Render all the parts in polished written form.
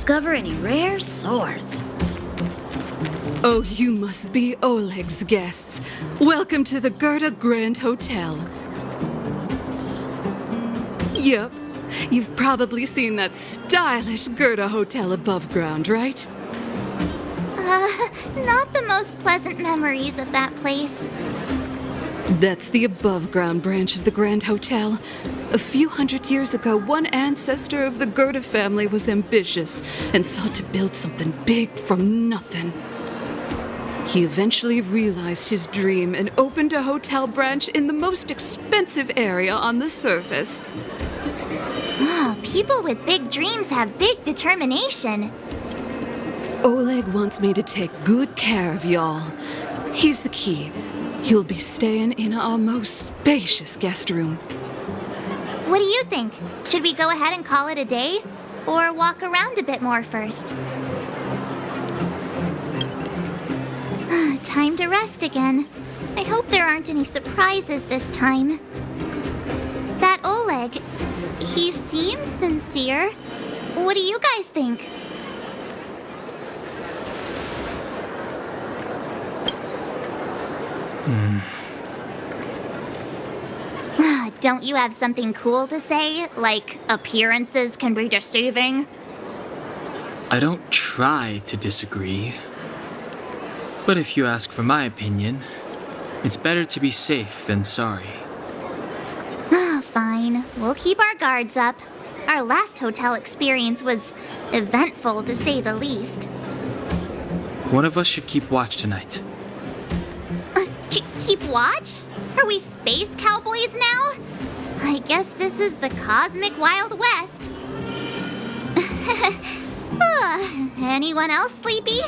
discover any rare swords. Oh, you must be Oleg's guests. Welcome to the Gerda Grand Hotel. Yep, you've probably seen that stylish Gerda Hotel above ground, right? Not the most pleasant memories of that place. That's the above-ground branch of the Grand Hotel. A few hundred years ago, one ancestor of the Gerda family was ambitious and sought to build something big from nothing. He eventually realized his dream and opened a hotel branch in the most expensive area on the surface. Oh, people with big dreams have big determination. Oleg wants me to take good care of y'all. Here's the key. You'll be staying in our most spacious guest room. What do you think? Should we go ahead and call it a day? Or walk around a bit more first? Time to rest again. I hope there aren't any surprises this time. That Oleg, he seems sincere. What do you guys think? Don't you have something cool to say? Like appearances can be deceiving? I don't try to disagree. But if you ask for my opinion, it's better to be safe than sorry. Fine. We'll keep our guards up. Our last hotel experience was eventful, to say the least. One of us should keep watch tonight. Keep watch? Are we space cowboys now? I guess this is the cosmic Wild West. Anyone else sleepy?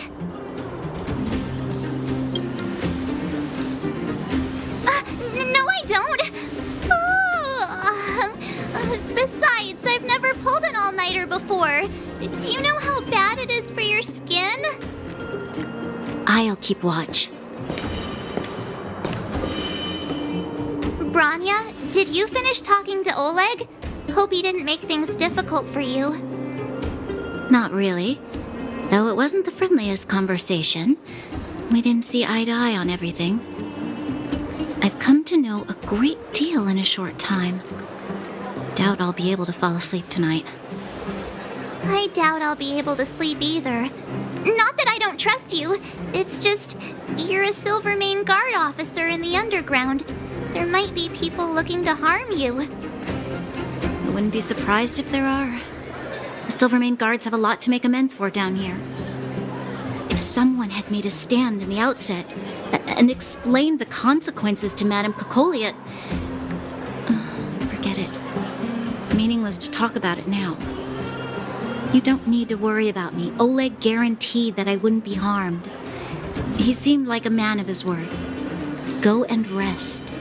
No, I don't. Besides, I've never pulled an all-nighter before. Do you know how bad it is for your skin? I'll keep watch. Branya, did you finish talking to Oleg? Hope he didn't make things difficult for you. Not really. Though it wasn't the friendliest conversation. We didn't see eye to eye on everything. I've come to know a great deal in a short time. Doubt I'll be able to fall asleep tonight. I doubt I'll be able to sleep either. Not that I don't trust you. It's just, you're a Silvermane Guard officer in the underground. There might be people looking to harm you. I wouldn't be surprised if there are. The Silvermane Guards have a lot to make amends for down here. If someone had made a stand in the outset and explained the consequences to Madame Kokoliet, forget it. It's meaningless to talk about it now. You don't need to worry about me. Oleg guaranteed that I wouldn't be harmed. He seemed like a man of his word. Go and rest.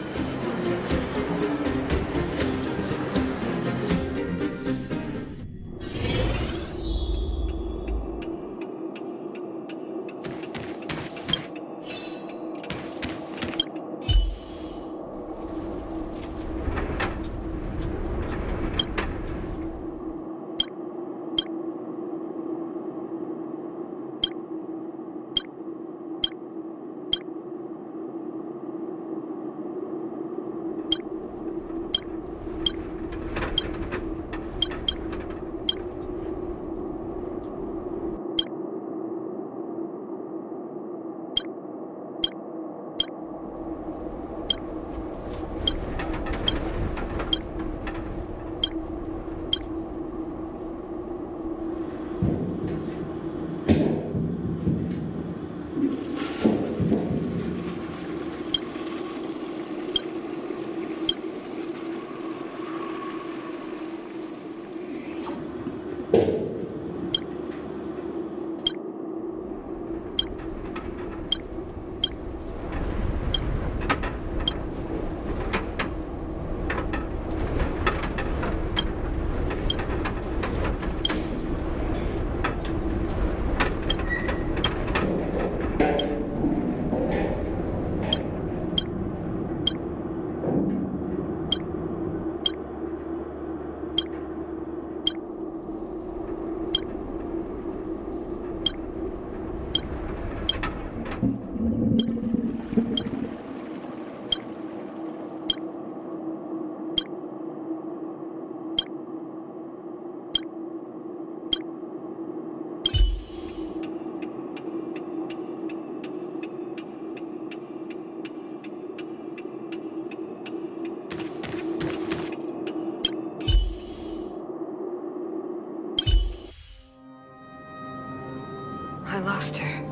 Master,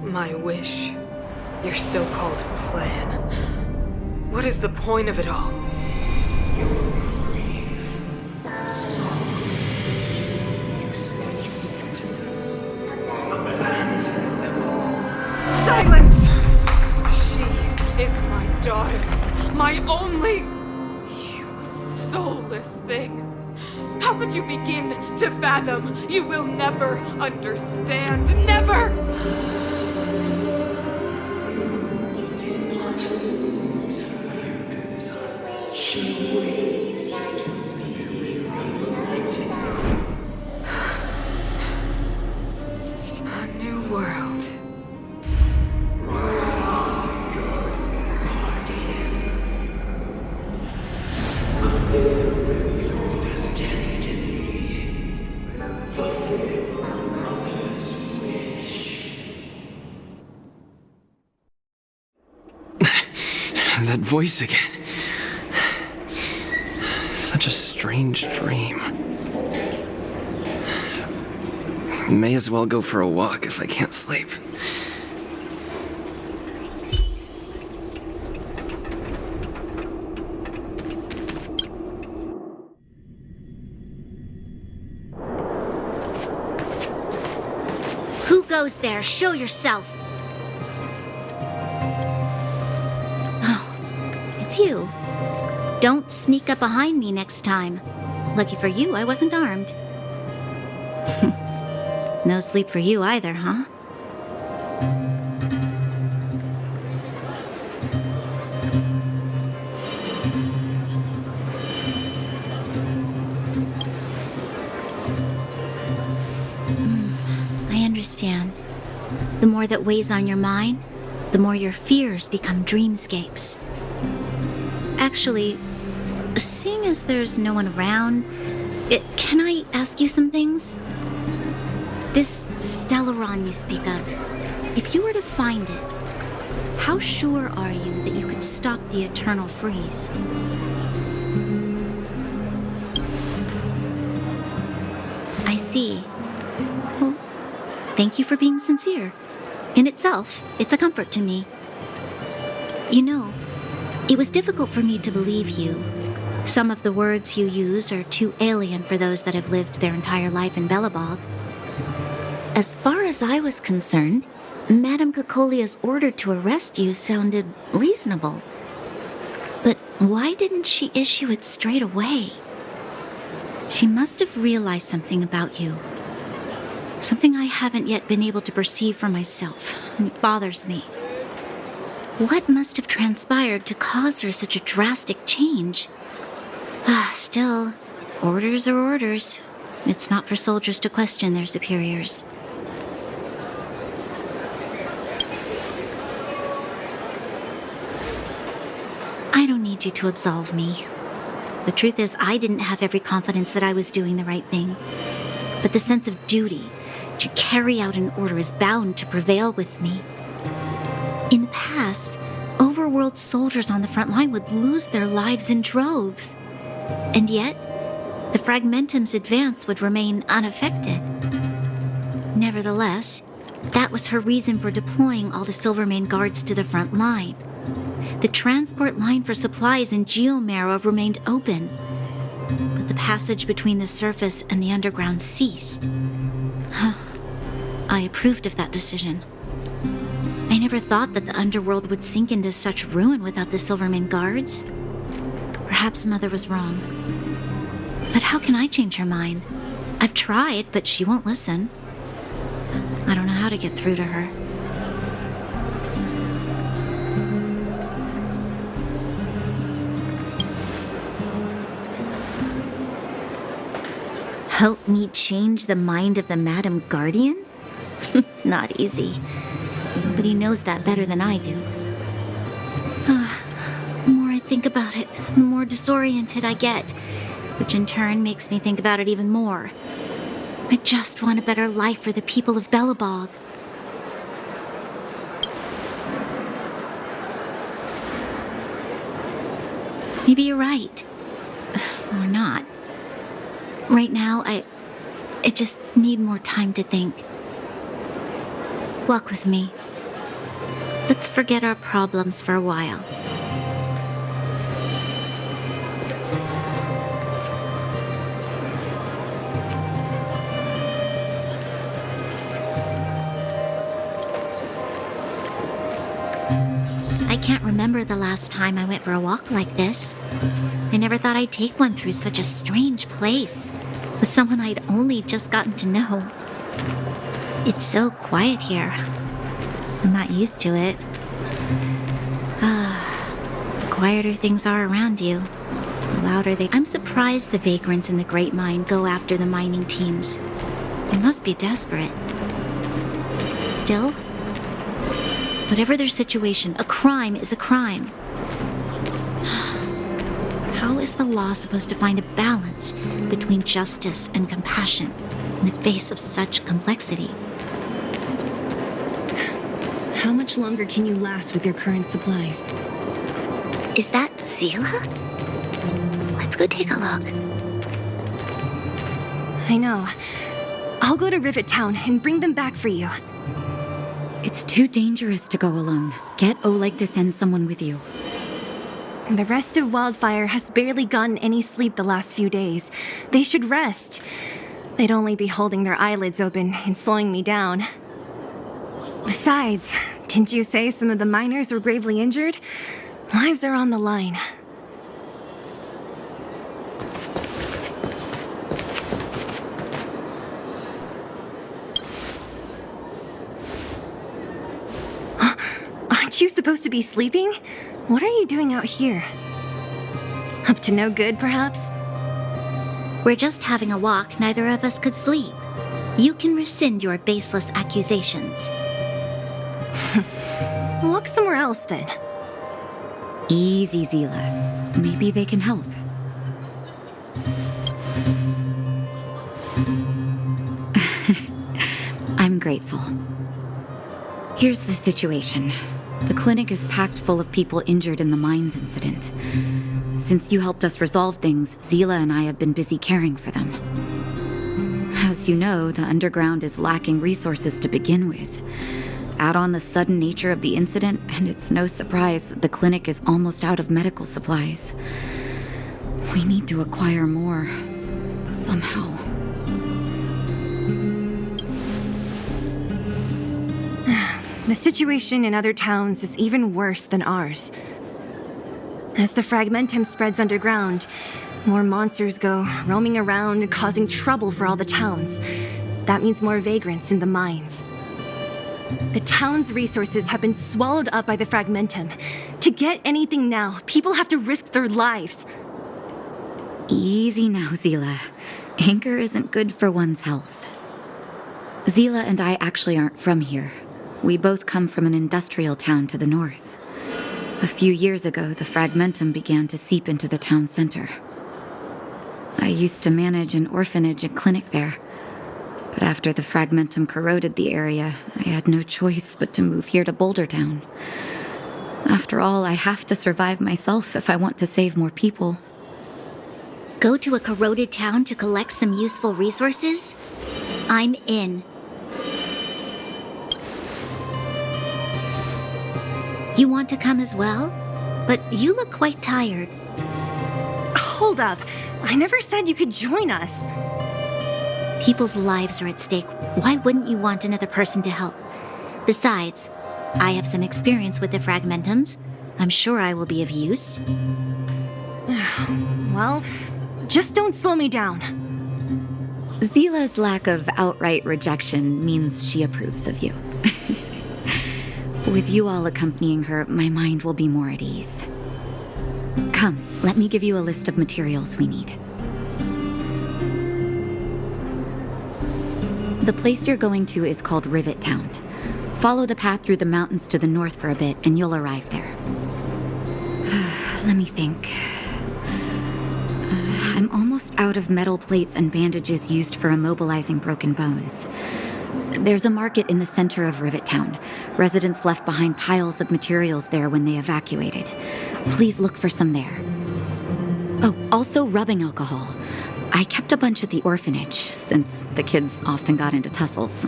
my wish, your so-called plan. What is the point of it all? Silence! She is my daughter, my only... You soulless thing. How could you begin to fathom? You will never understand. Never! A new world. That voice again. Such a strange dream. May as well go for a walk if I can't sleep. Who goes there? Show yourself! It's you. Don't sneak up behind me next time. Lucky for you, I wasn't armed. No sleep for you either, huh? I understand. The more that weighs on your mind, the more your fears become dreamscapes. Actually, seeing as there's no one around, can I ask you some things? This Stellaron you speak of, if you were to find it, how sure are you that you could stop the eternal freeze? I see. Well, thank you for being sincere. In itself, it's a comfort to me. You know, it was difficult for me to believe you. Some of the words you use are too alien for those that have lived their entire life in Belobog. As far as I was concerned, Madame Cocolia's order to arrest you sounded reasonable. But why didn't she issue it straight away? She must have realized something about you. Something I haven't yet been able to perceive for myself. It bothers me. What must have transpired to cause her such a drastic change? Still, orders are orders. It's not for soldiers to question their superiors. I don't need you to absolve me. The truth is, I didn't have every confidence that I was doing the right thing. But the sense of duty to carry out an order is bound to prevail with me. In the past, overworld soldiers on the front line would lose their lives in droves. And yet, the Fragmentum's advance would remain unaffected. Nevertheless, that was her reason for deploying all the Silvermane guards to the front line. The transport line for supplies in Geomera remained open, but the passage between the surface and the underground ceased. I approved of that decision. I never thought that the underworld would sink into such ruin without the Silvermane guards. Perhaps Mother was wrong. But how can I change her mind? I've tried, but she won't listen. I don't know how to get through to her. Help me change the mind of the Madam Guardian? Not easy. Nobody knows that better than I do. The more I think about it, the more disoriented I get, which in turn makes me think about it even more. I just want a better life for the people of Belobog. Maybe you're right. Or not. Right now, I just need more time to think. Walk with me. Let's forget our problems for a while. I can't remember the last time I went for a walk like this. I never thought I'd take one through such a strange place, with someone I'd only just gotten to know. It's so quiet here. I'm not used to it. The quieter things are around you, the louder they... I'm surprised the vagrants in the Great Mine go after the mining teams. They must be desperate. Still, whatever their situation, a crime is a crime. How is the law supposed to find a balance between justice and compassion in the face of such complexity? How much longer can you last with your current supplies? Is that Zila? Let's go take a look. I know. I'll go to Rivet Town and bring them back for you. It's too dangerous to go alone. Get Oleg to send someone with you. The rest of Wildfire has barely gotten any sleep the last few days. They should rest. They'd only be holding their eyelids open and slowing me down. Besides, didn't you say some of the miners were gravely injured? Lives are on the line. Aren't you supposed to be sleeping? What are you doing out here? Up to no good, perhaps? We're just having a walk. Neither of us could sleep. You can rescind your baseless accusations. Walk somewhere else, then. Easy, Zila. Maybe they can help. I'm grateful. Here's the situation. The clinic is packed full of people injured in the mines incident. Since you helped us resolve things, Zila and I have been busy caring for them. As you know, the underground is lacking resources to begin with. Add on the sudden nature of the incident, and it's no surprise that the clinic is almost out of medical supplies. We need to acquire more, somehow. The situation in other towns is even worse than ours. As the fragmentum spreads underground, more monsters go roaming around, causing trouble for all the towns. That means more vagrants in the mines. The town's resources have been swallowed up by the fragmentum. To get anything now, people have to risk their lives. Easy now, Zila. Anger isn't good for one's health. Zila and I actually aren't from here. We both come from an industrial town to the north. A few years ago, the fragmentum began to seep into the town center. I used to manage an orphanage and clinic there. But after the fragmentum corroded the area, I had no choice but to move here to Boulder Town. After all, I have to survive myself if I want to save more people. Go to a corroded town to collect some useful resources? I'm in. You want to come as well? But you look quite tired. Hold up. I never said you could join us. People's lives are at stake. Why wouldn't you want another person to help? Besides, I have some experience with the fragmentums. I'm sure I will be of use. Well, just don't slow me down. Zila's lack of outright rejection means she approves of you. With you all accompanying her, my mind will be more at ease. Come, let me give you a list of materials we need. The place you're going to is called Rivet Town. Follow the path through the mountains to the north for a bit, and you'll arrive there. Let me think. I'm almost out of metal plates and bandages used for immobilizing broken bones. There's a market in the center of Rivet Town. Residents left behind piles of materials there when they evacuated. Please look for some there. Oh, also rubbing alcohol. I kept a bunch at the orphanage, since the kids often got into tussles.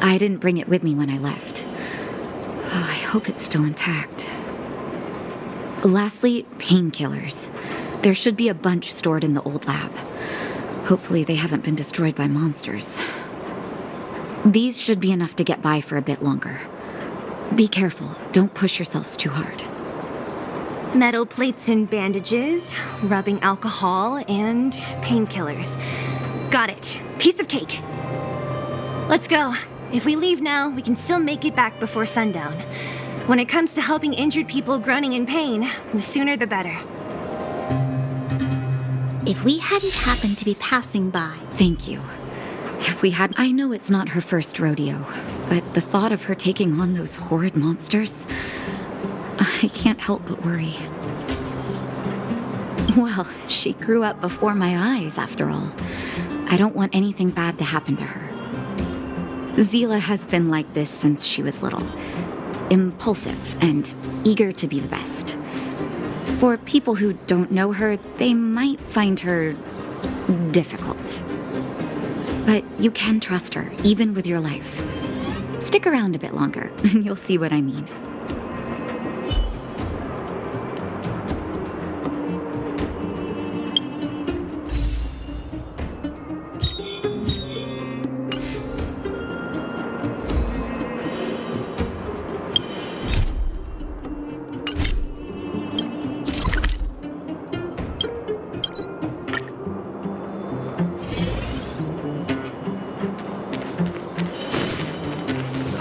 I didn't bring it with me when I left. Oh, I hope it's still intact. Lastly, painkillers. There should be a bunch stored in the old lab. Hopefully they haven't been destroyed by monsters. These should be enough to get by for a bit longer. Be careful, don't push yourselves too hard. Metal plates and bandages, rubbing alcohol, and painkillers. Got it. Piece of cake. Let's go. If we leave now, we can still make it back before sundown. When it comes to helping injured people groaning in pain, the sooner the better. If we hadn't happened to be passing by. Thank you. If we had, I know it's not her first rodeo, but the thought of her taking on those horrid monsters, I can't help but worry. Well, she grew up before my eyes, after all. I don't want anything bad to happen to her. Zila has been like this since she was little. Impulsive and eager to be the best. For people who don't know her, they might find her difficult. But you can trust her, even with your life. Stick around a bit longer, and you'll see what I mean.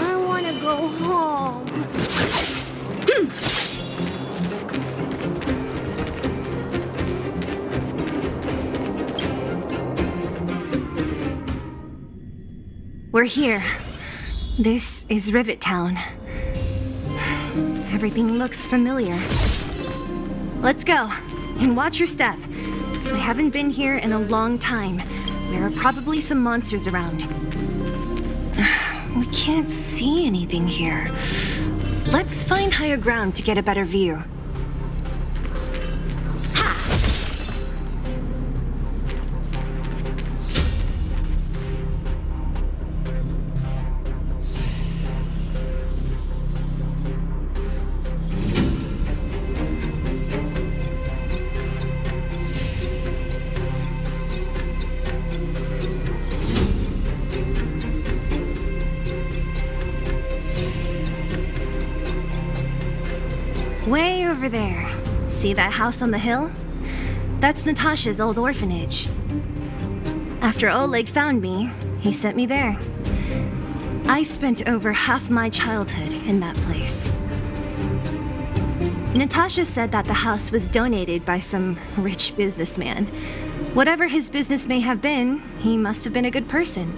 I want to go home. We're here. This is Rivet Town. Everything looks familiar. Let's go, and watch your step. We haven't been here in a long time. There are probably some monsters around. We can't see anything here. Let's find higher ground to get a better view. Way over there. See that house on the hill? That's Natasha's old orphanage. After Oleg found me, he sent me there. I spent over half my childhood in that place. Natasha said that the house was donated by some rich businessman. Whatever his business may have been, he must have been a good person.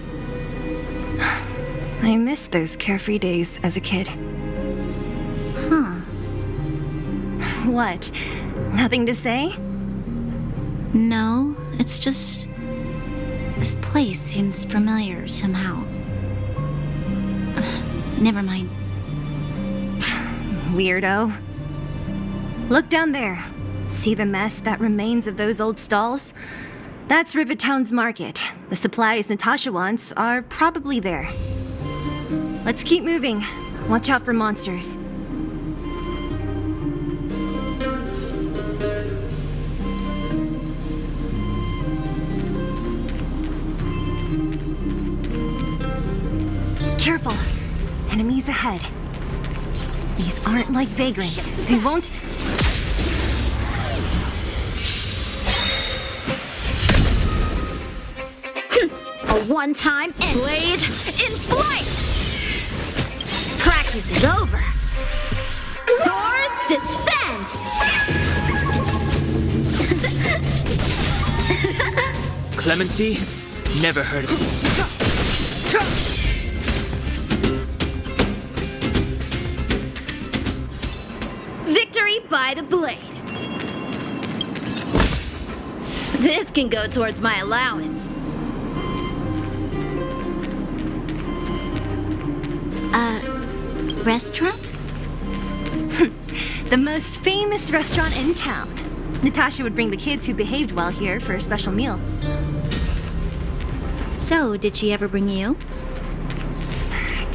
I miss those carefree days as a kid. Huh. What? Nothing to say? No, it's just... this place seems familiar somehow. Never mind. Weirdo. Look down there. See the mess that remains of those old stalls? That's Rivet Town's market. The supplies Natasha wants are probably there. Let's keep moving. Watch out for monsters. Careful. Enemies ahead. These aren't like vagrants. They won't... A one-time end. Blade in flight! Practice is over. Swords descend! Clemency? Never heard of it. Victory by the blade. This can go towards my allowance. Restaurant? The most famous restaurant in town. Natasha would bring the kids who behaved well here for a special meal. So, did she ever bring you?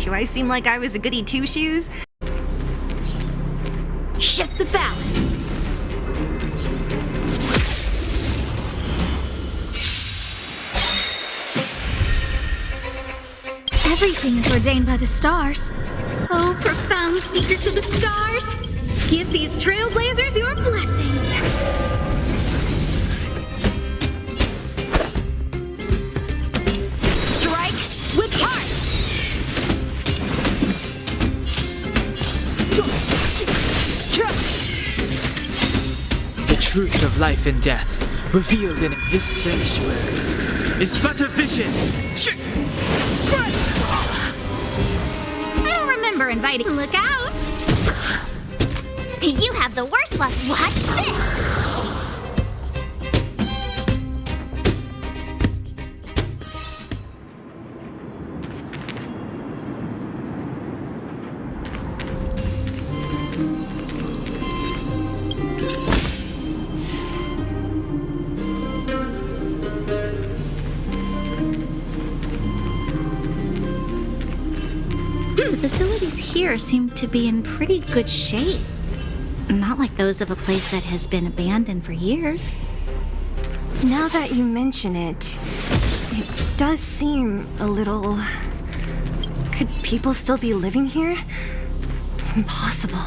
Do I seem like I was a goody two-shoes? Shift the balance. Everything is ordained by the stars. Oh, profound secrets of the stars! Give these trailblazers your blessing. Strike with heart. The truth of life and death, revealed in this sanctuary, is but a vision. I'll remember inviting. Look out! You have the worst luck. Watch this! The facilities here seem to be in pretty good shape. Not like those of a place that has been abandoned for years. Now that you mention it, it does seem a little... Could people still be living here? Impossible.